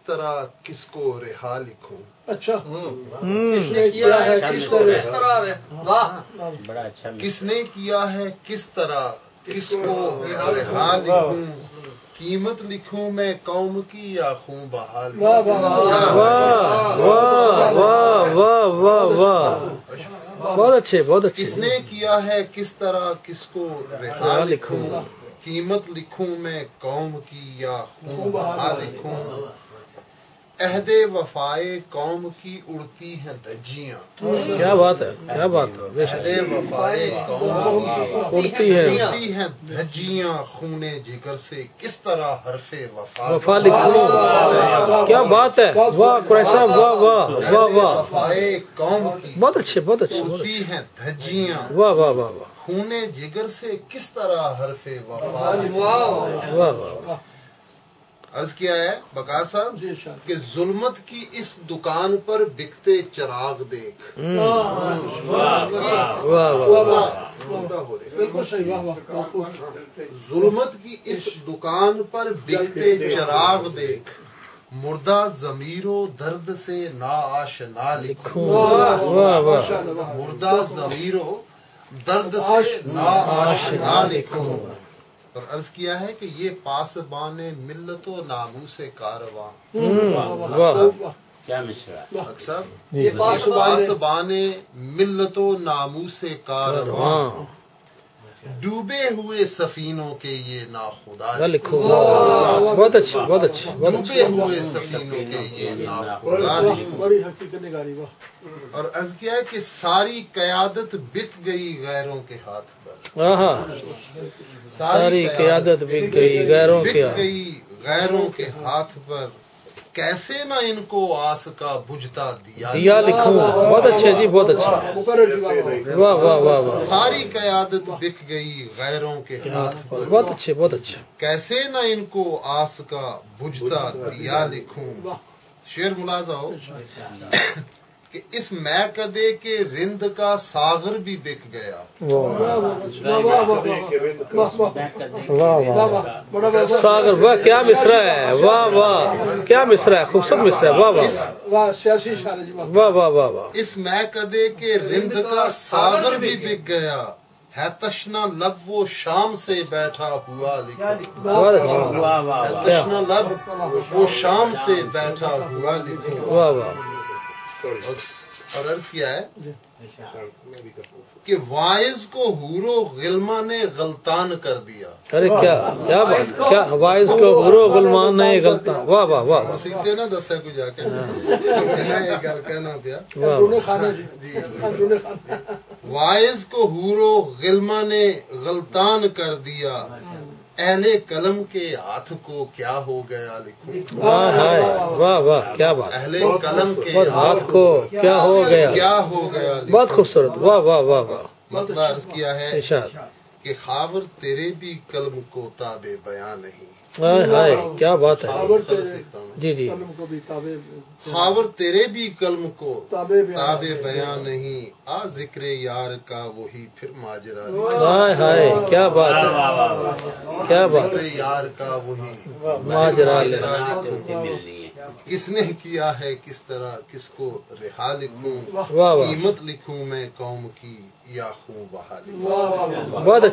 طرح کس کو رہا لکھوں. اچھا کس نے کیا ہے کس طرح کس کو رہا لکھوں. قیمت لکھوں میں قوم کی یا خوں بہا لکھوں. واہ واہ واہ واہ واہ، بہت اچھے بہت اچھے. کس نے کیا ہے کس طرح کس کو رہا لکھوں. قیمت لکھوں میں قوم کی یا خوں بہا لکھوں. عہد وفائے قوم کی اڑتی ہیں دھجیاں. کیا بات ہے کیا بات ہے. عہد وفائے قوم کی اڑتی ہیں دھجیاں. خونے جگر سے کس طرح حرف وفا لکھوں. کیا بات ہے. واہ قریشی صاحب واہ واہ واہ واہ. وفائے قوم کی بہت اچھے بہت اچھے. اڑتی ہیں دھجیاں. واہ واہ واہ واہ خونے جگر سے کس طرح حرف وفا لکھوں. واہ واہ. عرض کیا ہے بقا صاحب کہ ظلمت کی اس دکان پر بکتے چراغ دیکھ. ظلمت کی اس دکان پر بکتے چراغ دیکھ. مردہ ضمیر و درد سے نا آشنا لکھوں. مردہ ضمیر و درد سے نا آشنا لکھوں. اور عرض کیا ہے کہ یہ پاسبان ملت و ناموس کارواں. کیا مشرا اکثر یہ پاسبان ملت و ناموس کارواں. ڈوبے ہوئے سفینوں کے یہ ناخدا لکھو. بہت اچھے بہت اچھے. ڈوبے ہوئے سفینوں کے یہ ناخدا لکھو. اور عرض کیا ہے کہ ساری قیادت بک گئی غیروں کے ہاتھ پر. ساری قیادت بک گئی غیروں کے ہاتھ پر. کیسے نہ ان کو آس کا بجھتا دیا لکھوں. بہت اچھے جی بہت اچھے. واہ واہ واہ واہ. ساری قیادت بک گئی غیروں کے ہاتھ پر. بہت اچھے بہت اچھے. کیسے نہ ان کو آس کا بجھتا دیا لکھوں. شعر ملاحظہ ہو کہ اس میکدے کے رند کا ساغر بھی بک گیا. ساغر واہ کیا مصرع ہے. واہ واہ کیا مصرع ہے. خوبصورت مصرع ہے. واہ واہ واہ واہ واہ واہ. اس میکدے کے رند کا ساغر بھی بک گیا. ہے تشنا لب وہ شام سے بیٹھا ہوا لکھوں. تشنا لب وہ شام سے بیٹھا ہوا لکھوں. واہ واہ. اور عرض کیا ہے کہ وائز کو حور و غلما نے غلطان کر دیا. ارے کیا کیا بات. کیا وائز کو حور و غلمان نے غلطان. واہ واہ واہ. سیکھتے نا دسا کو جا کے یہ گل کہنا پیا. وائز کو حور و غلما نے غلطان کر دیا. اہل قلم کے ہاتھ کو کیا ہو گیا لکھوں. واہ واہ کیا بات. اہل قلم کے ہاتھ کو کیا ہو گیا. کیا ہو گیا. بہت خوبصورت. واہ واہ واہ واہ. مطلب عرض کیا ہے ارشاد کہ خاور تیرے بھی قلم کو تابع بیاں نہیں. ہائے کیا بات ہے. جی جی. خاور تیرے بھی قلم کو تابع بیاں نہیں. آ ذکر یار کا وہی پھر ماجرا. ہائے ہائے کیا بات ہے. کیا بات. ذکر یار کا وہی ماجرا. کس نے کیا ہے کس طرح کس کو رہا لکھوں. واہ واہ. قیمت لکھوں میں قوم کی یا خوں بہا لکھوں. بہت اچھا.